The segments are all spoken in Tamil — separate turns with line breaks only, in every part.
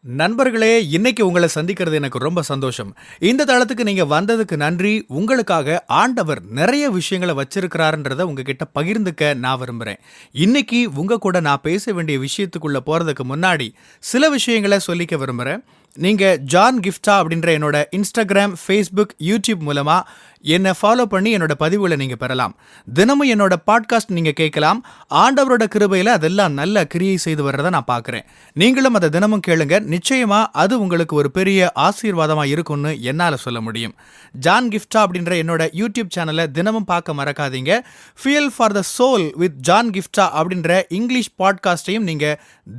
நண்பர்களே, இன்னைக்கு உங்கள சந்திக்கிறது எனக்கு ரொம்ப சந்தோஷம். இந்த தளத்துக்கு நீங்க வந்ததுக்கு நன்றி. உங்களுக்காக ஆண்டவர் நெறைய விஷயங்கள வச்சிருக்கிறாருன்றத உங்ககிட்ட பகிர்ந்துக்க நான் விரும்புறேன். இன்னைக்கு உங்க கூட நான் பேச வேண்டிய விஷயத்துக்குள்ள போறதுக்கு முன்னாடி, சில விஷயங்கள சொல்லிக்க விரும்புறேன். நீங்க ஜான் கிஃப்டா அப்படின்ற என்னோட Instagram, Facebook, YouTube மூலமா என்ன ஃபாலோ பண்ணி என்னோட பதிவுகள நீங்க பெறலாம். தினமும் என்னோட பாட்காஸ்ட் நீங்க கேட்கலாம். ஆண்டவரோட கிருபையில அதெல்லாம் நல்ல கிரியை செய்து வர்றத நான் பார்க்கிறேன். நீங்களும் அத தினமும் கேளுங்க. நிச்சயமா அது உங்களுக்கு ஒரு பெரிய ஆசீர்வாதமா இருக்கும்னு என்னால சொல்ல முடியும். ஜான் கிஃப்டா அப்படின்ற என்னோட யூடியூப் சேனலை தினமும் பார்க்க மறக்காதீங்க. Fuel for the soul with John Gifta அப்படின்ற இங்கிலீஷ் பாட்காஸ்டையும் நீங்க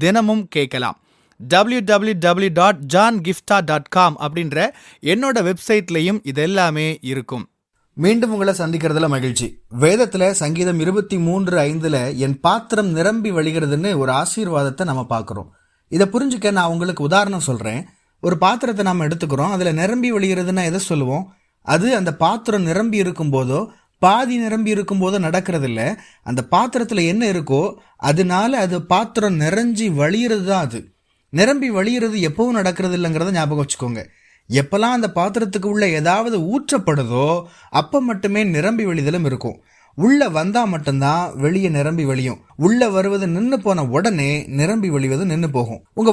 தினமும் கேட்கலாம். www.johngifta.com அப்படின்ற என்னோட வெப்சைட்லையும் இதெல்லாமே இருக்கும். மீண்டும் உங்களை சந்திக்கிறதுல மகிழ்ச்சி. வேதத்துல சங்கீதம் 23:5 என் பாத்திரம் நிரம்பி வழிகிறதுன்னு ஒரு ஆசீர்வாதத்தை நம்ம பார்க்கிறோம். இதை புரிஞ்சுக்க நான் உங்களுக்கு உதாரணம் சொல்றேன். ஒரு பாத்திரத்தை நாம எடுத்துக்கிறோம். அதுல நிரம்பி வழிகிறதுன்னா எதை சொல்லுவோம்? அது அந்த பாத்திரம் நிரம்பி இருக்கும் போதோ பாதி நிரம்பி இருக்கும் போதோ நடக்கிறது இல்ல. அந்த பாத்திரத்துல என்ன இருக்கோ அதனால அது பாத்திரம் நிறைஞ்சி வழிகிறது தான். அது நிரம்பி வழிகிறது எப்பவும் நடக்கிறது இல்லைங்கிறத ஞாபகம் வச்சுக்கோங்க. எப்பெல்லாம் அந்த பாத்திரத்துக்கு உள்ள ஏதாவது ஊற்றப்படுதோ அப்ப மட்டுமே நிரம்பி வழிதலும் இருக்கும். உள்ள வந்தா மட்டும்தான் வெளியே நிரம்பி வழியும். உள்ள வருவது நின்று போன உடனே நிரம்பி வழிவது நின்று போகும். உங்க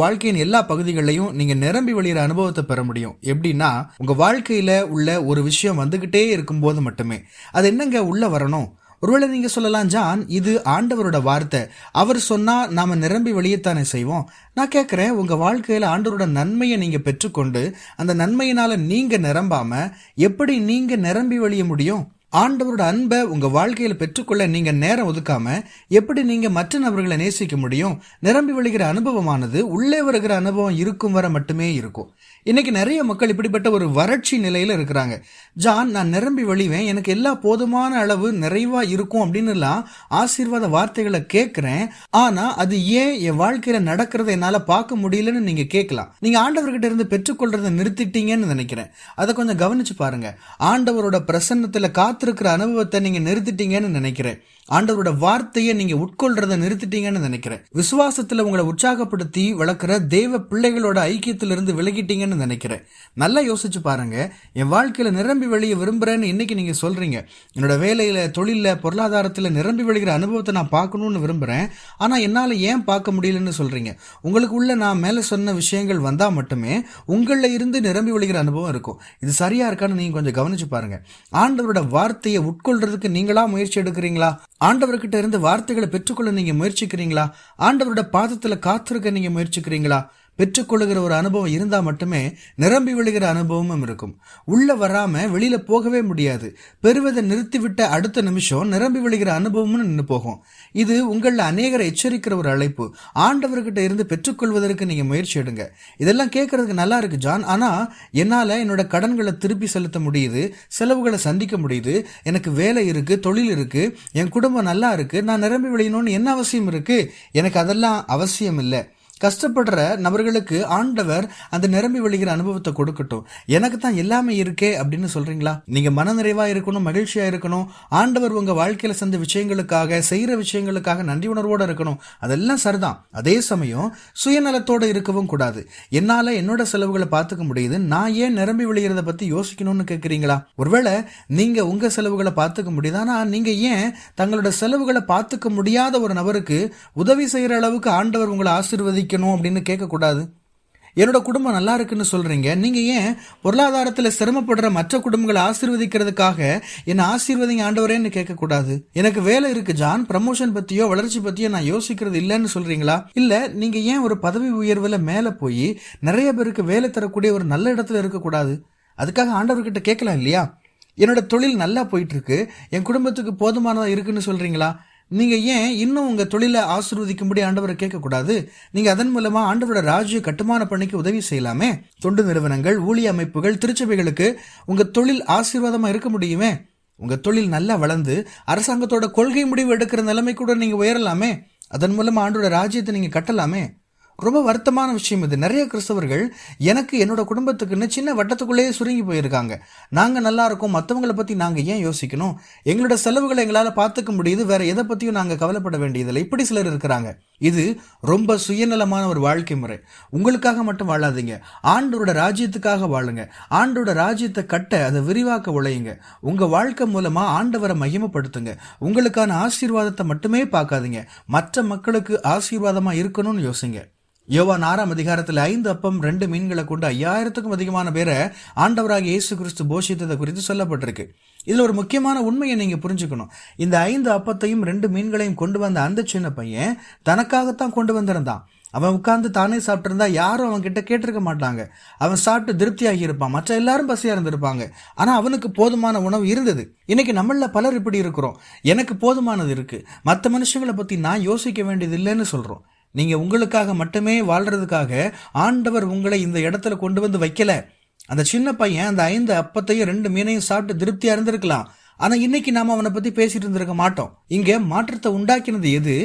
வாழ்க்கையின் எல்லா பகுதிகளிலையும் நீங்க நிரம்பி வழிகிற அனுபவத்தை பெற முடியும். எப்படின்னா, உங்க வாழ்க்கையில உள்ள ஒரு விஷயம் வந்துகிட்டே இருக்கும் போது மட்டுமே. அது என்னங்க உள்ள வரணும்? ஒருவேளை நீங்க சொல்லலாம், ஜான், இது ஆண்டவரோட வார்த்தை, அவர் சொன்னா நாம நிரம்பி வெளியத்தானே செய்வோம். நான் கேட்கிறேன், உங்க வாழ்க்கையில ஆண்டவரோட நன்மையை நீங்க பெற்றுக்கொண்டு அந்த நன்மையினால நீங்க நிரம்பாம எப்படி நீங்க நிரம்பி வழிய முடியும்? ஆண்டவரோட அன்பை உங்க வாழ்க்கையில பெற்றுக்கொள்ள நீங்க நேரம் ஒதுக்காம எப்படி நீங்க மற்ற நபர்களை நேசிக்க முடியும்? நிரம்பி வழிகிற அனுபவமானது உள்ளே வருகிற அனுபவம் இருக்கும் வரை மட்டுமே இருக்கும். இன்னைக்கு நிறைய மக்கள் இப்படிப்பட்ட ஒரு வறட்சி நிலையில இருக்கிறாங்க. ஜான், நான் நிரம்பி வழிவேன், எனக்கு எல்லா போதுமான அளவு நிறைவா இருக்கும் அப்படின்னு எல்லாம் ஆசீர்வாத வார்த்தைகளை கேட்கிறேன். ஆனா அது ஏன் என் வாழ்க்கையில நடக்கிறத என்னால பார்க்க முடியலன்னு நீங்க கேட்கலாம். நீங்க ஆண்டவர்கிட்ட இருந்து பெற்றுக்கொள்றதை நிறுத்திட்டீங்கன்னு நினைக்கிறேன். அதை கொஞ்சம் கவனிச்சு பாருங்க. ஆண்டவரோட பிரசன்னத்துல காத்திருக்கிற அனுபவத்தை நீங்க நிறுத்திட்டீங்கன்னு நினைக்கிறேன். ஆண்டவரோட வார்த்தையை நீங்க உட்கொள்றதை நிறுத்திட்டீங்கன்னு நினைக்கிறேன். விசுவாசத்துல உங்களை உற்சாகப்படுத்தி வளர்க்கிற தேவ பிள்ளைகளோட ஐக்கியத்திலிருந்து விலகிட்டீங்கன்னு நினைக்கிறேன். நல்லா யோசிச்சு பாருங்க. என் வாழ்க்கையில நிரம்பி வழிய விரும்புறேன்னு இன்னைக்கு நீங்க சொல்றீங்க. என்னோட வேலையில, தொழில, பொருளாதாரத்துல நிரம்பி வழிகிற அனுபவத்தை நான் பார்க்கணும்னு விரும்புறேன். ஆனா என்னால ஏன் பார்க்க முடியலன்னு சொல்றீங்க. உங்களுக்கு உள்ள நான் மேல சொன்ன விஷயங்கள் வந்தா மட்டுமே உங்கள இருந்து நிரம்பி வழிகிற அனுபவம் இருக்கும். இது சரியா இருக்கான்னு நீங்க கொஞ்சம் கவனிச்சு பாருங்க. ஆண்டவரோட வார்த்தையை உட்கொள்றதுக்கு நீங்களா முயற்சி எடுக்கிறீங்களா? ஆண்டவர்கிட்ட இருந்து வார்த்தைகளை பெற்றுக்கொள்ள நீங்க முயற்சிக்கிறீங்களா? ஆண்டவரோட பாதத்துல காத்திருக்க நீங்க முயற்சிக்கிறீங்களா? பெற்றுக்கொள்ளுகிற ஒரு அனுபவம் இருந்தா மட்டுமே நிரம்பி விழுகிற அனுபவமும் இருக்கும். உள்ள வராம வெளியில போகவே முடியாது. பெறுவதை நிறுத்திவிட்ட அடுத்த நிமிஷம் நிரம்பி விழுகிற அனுபவம்னு நின்று போகும். இது உங்கள அநேகரை எச்சரிக்கிற ஒரு அழைப்பு. ஆண்டவர்கிட்ட இருந்து பெற்றுக்கொள்வதற்கு நீங்க முயற்சி எடுங்க. இதெல்லாம் கேட்கறதுக்கு நல்லா இருக்கு, ஜான். ஆனா என்னால என்னோட கடன்களை திருப்பி செலுத்த முடியுது, செலவுகளை சந்திக்க முடியுது, எனக்கு வேலை இருக்கு, தொழில் இருக்கு, என் குடும்பம் நல்லா இருக்கு, நான் நிரம்பி விளையணும்னு என்ன அவசியம் இருக்கு? எனக்கு அதெல்லாம் அவசியம் இல்லை. கஷ்டப்படுற நபர்களுக்கு ஆண்டவர் அந்த நிரம்பி வழிகிற அனுபவத்தை கொடுக்கட்டும். எனக்கு தான் எல்லாமே இருக்கே அப்படின்னு சொல்றீங்களா? நீங்க மனநிறைவா இருக்கணும், மகிழ்ச்சியா இருக்கணும். ஆண்டவர் உங்க வாழ்க்கையில செஞ்ச விஷயங்களுக்காக, செய்யற விஷயங்களுக்காக நன்றி உணர்வோட இருக்கணும். அதெல்லாம் சரிதான். அதே சமயம் சுயநலத்தோட இருக்கவும் கூடாது. என்னால என்னோட செலவுகளை பார்த்துக்க முடியுது, நான் ஏன் நிரம்பி வழிகிறத பத்தி யோசிக்கணும்னு கேட்கிறீங்களா? ஒருவேளை நீங்க உங்க செலவுகளை பார்த்துக்க முடியுது, ஆனா நீங்க ஏன் தங்களோட செலவுகளை பார்த்துக்க முடியாத ஒரு நபருக்கு உதவி செய்யற அளவுக்கு ஆண்டவர் உங்களை ஆசீர்வதிக்க அப்படின்னு கேட்க கூடாது? என்னோட குடும்பம் நல்லா இருக்குன்னு சொல்றீங்க, நீங்க ஏன் பொருளாதாரத்துல சிரமப்படுற மற்ற குடும்பங்களை ஆசீர்வதிக்கிறதுக்காக என்ன ஆசீர்வதிங்க ஆண்டவரேன்னு கேட்க கூடாது? எனக்கு வேலை இருக்கு, ஜான், ப்ரமோஷன் பத்தியோ வளர்ச்சி பத்தியோ நான் யோசிக்கிறது இல்லைன்னு சொல்றீங்களா? இல்ல நீங்க ஏன் ஒரு பதவி உயர்வுல மேல போய் நிறைய பேருக்கு வேலை தரக்கூடிய ஒரு நல்ல இடத்துல இருக்க கூடாது? அதுக்காக ஆண்டவர்கிட்ட கேட்கலாம் இல்லையா? என்னோட தொழில் நல்லா போயிட்டு இருக்கு, என் குடும்பத்துக்கு போதுமானதா இருக்குன்னு சொல்றீங்களா? நீங்க ஏன் இன்னும் உங்க தொழிலை ஆசீர்வதிக்கும்படி ஆண்டவரை கேட்கக்கூடாது? நீங்க அதன் மூலமா ஆண்டவரோட ராஜ்ய கட்டுமான பணிக்கு உதவி செய்யலாமே. தொண்டு நிறுவனங்கள், ஊழிய அமைப்புகள், திருச்சபைகளுக்கு உங்க தொழில் ஆசீர்வாதமா இருக்க முடியுமே. உங்க தொழில் நல்லா வளர்ந்து அரசாங்கத்தோட கொள்கை முடிவு எடுக்கிற நிலைமை கூட நீங்க உயரலாமே. அதன் மூலமா ஆண்டோட ராஜ்யத்தை நீங்க கட்டலாமே. ரொம்ப வருத்தமான விஷயம் இது. நிறைய கிறிஸ்தவர்கள் எனக்கு, என்னோட குடும்பத்துக்குன்னு சின்ன வட்டத்துக்குள்ளேயே சுருங்கி போயிருக்காங்க. நாங்க நல்லா இருக்கோம், மற்றவங்களை பத்தி நாங்க ஏன் யோசிக்கணும்? எங்களோட செலவுகளை எங்களால பார்த்துக்க முடியுது, வேற எதை பத்தியும் நாங்க கவலைப்பட வேண்டியதில்லை. இப்படி சிலர் இருக்கிறாங்க. இது ரொம்ப சுயநலமான ஒரு வாழ்க்கை முறை. உங்களுக்காக மட்டும் வாழாதீங்க, ஆண்டவரோட ராஜ்யத்துக்காக வாழுங்க. ஆண்டவரோட ராஜ்யத்தை கட்ட அதை விரிவாக்க உழையுங்க. உங்க வாழ்க்கை மூலமா ஆண்டவரை மகிமைப்படுத்துங்க. உங்களுக்கான ஆசீர்வாதத்தை மட்டுமே பார்க்காதீங்க, மற்ற மக்களுக்கு ஆசீர்வாதமா இருக்கணும்னு யோசிங்க. யோவான் 6ஆம் அதிகாரத்தில் 5 அப்பம் 2 மீன்களை கொண்டு 5000க்கும் அதிகமான பேரை ஆண்டவராகிய இயேசு கிறிஸ்து போஷித்ததை குறித்து சொல்லப்பட்டிருக்கு. இதுல ஒரு முக்கியமான உண்மையை நீங்க புரிஞ்சுக்கணும். இந்த 5 அப்பத்தையும் 2 மீன்களையும் கொண்டு வந்த அந்த சின்ன பையன் தனக்காகத்தான் கொண்டு வந்திருந்தான். அவன் உட்கார்ந்து தானே சாப்பிட்டு இருந்தா யாரும் அவன் கிட்ட கேட்டிருக்க மாட்டாங்க. அவன் சாப்பிட்டு திருப்தியாகி இருப்பான், மற்ற எல்லாரும் பசியா இருந்திருப்பாங்க. ஆனா அவனுக்கு போதுமான உணவு இருந்தது. இன்னைக்கு நம்மள பலர் இப்படி இருக்கிறோம். எனக்கு போதுமானது இருக்கு, மற்ற மனுஷங்களை பத்தி நான் யோசிக்க வேண்டியது இல்லைன்னு சொல்றோம். நீங்க உங்களுக்காக மட்டுமே வாழ்றதுக்காக ஆண்டவர் உங்களை இந்த இடத்துல கொண்டு வந்து வைக்கல. அந்த சின்ன பையன் அந்த 5 அப்பத்தையும் 2 மீனையும் சாப்பிட்டு திருப்தியா இருந்திருக்கலாம். ஆனா இன்னைக்கு நாம அவனை பத்தி பேசிட்டு இருந்திருக்க மாட்டோம். இங்க மாற்றத்தை உண்டாக்கினது எது?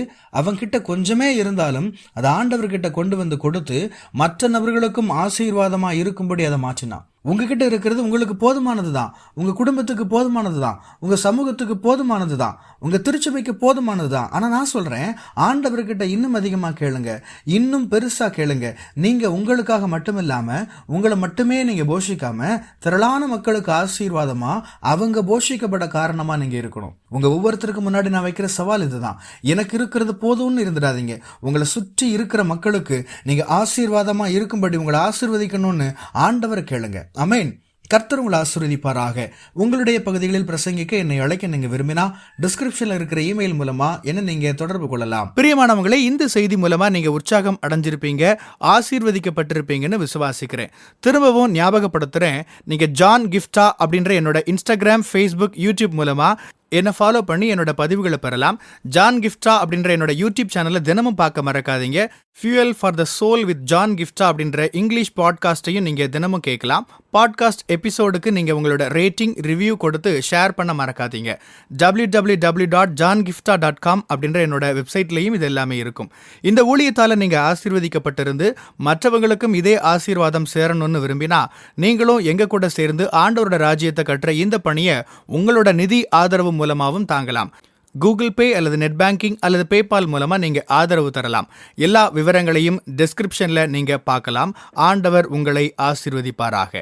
அவன் கிட்ட கொஞ்சமே இருந்தாலும் அதை ஆண்டவர்கிட்ட கொண்டு வந்து கொடுத்து மற்ற நபர்களுக்கும் ஆசீர்வாதமா இருக்கும்படி அதை மாற்றினான். உங்ககிட்ட இருக்கிறது உங்களுக்கு போதுமானதுதான், உங்க குடும்பத்துக்கு போதுமானதுதான், உங்க சமூகத்துக்கு போதுமானதுதான், உங்க திருச்சபைக்கு போதுமானதுதான். ஆனா நான் சொல்றேன், ஆண்டவர்கிட்ட இன்னும் அதிகமா கேளுங்க, இன்னும் பெருசா கேளுங்க. நீங்க உங்களுக்காக மட்டும் இல்லாம உங்களை மட்டுமே நீங்க போஷிக்காம திரளான மக்களுக்கு ஆசீர்வாதமா அவங்க போஷிக்கப்பட காரணமா நீங்க இருக்கணும். உங்க ஒவ்வொருத்தருக்கு முன்னாடி நான் வைக்கிற சவால் இதுதான். எனக்கு இருக்கிறது போதும்னு இருந்துடாதீங்க. உங்களை சுற்றி இருக்கிற மக்களுக்கு நீங்க ஆசீர்வாதமா இருக்கும்படி உங்களை ஆசீர்வதிக்கணும்னு ஆண்டவரை கேளுங்க. ஆமென். கர்த்தர் உங்களை ஆசீர்வதிப்பாராக. உங்களுடைய பகுதிகளில் பிரசங்கிக்க என்னை அழைக்க நீங்க விரும்பினா டிஸ்கிரிப்ஷன்ல இருக்கிற இமெயில் மூலமா என்ன நீங்க தொடர்பு கொள்ளலாம். பிரியமானவங்களே, இந்த செய்தி மூலமா நீங்க உற்சாகம் அடைஞ்சிருப்பீங்க, ஆசீர்வதிக்கப்பட்டிருப்பீங்கன்னு விசுவாசிக்கிறேன். திரும்பவும் ஞாபகப்படுத்துறேன், நீங்க ஜான் கிஃப்டா அப்படின்ற என்னோட இன்ஸ்டாகிராம், ஃபேஸ்புக், யூடியூப் மூலமா என்னை ஃபாலோ பண்ணி என்னோட பதிவுகளை பெறலாம். ஜான் கிஃப்டா அப்படின்ற என்னோட யூடியூப் சேனலை தினமும் பார்க்க மறக்காதீங்க. Fuel for the soul with John Gifta அப்படின்ற இங்கிலீஷ் பாட்காஸ்டையும் நீங்கள் தினமும் கேட்கலாம். பாட்காஸ்ட் எபிசோடுக்கு நீங்கள் உங்களோட ரேட்டிங், ரிவ்யூ கொடுத்து ஷேர் பண்ண மறக்காதீங்க. www.johngiftha.com அப்படின்ற என்னோட வெப்சைட்லையும் இது எல்லாமே இருக்கும். இந்த ஊழியத்தால் நீங்கள் ஆசீர்வதிக்கப்பட்டிருந்து மற்றவங்களுக்கும் இதே ஆசீர்வாதம் சேரணும்னு விரும்பினா நீங்களும் எங்க கூட சேர்ந்து ஆண்டவரோட ராஜ்யத்தை கட்டுற இந்த பணியை உங்களோட நிதி ஆதரவு மூலமாகவும் தாங்கலாம். கூகுள் பே அல்லது நெட் பேங்கிங் அல்லது பேபால் மூலமா நீங்க ஆதரவு தரலாம். எல்லா விவரங்களையும் டிஸ்கிரிப்ஷன்ல நீங்க பார்க்கலாம். ஆண்டவர் உங்களை ஆசீர்வதிப்பாராக.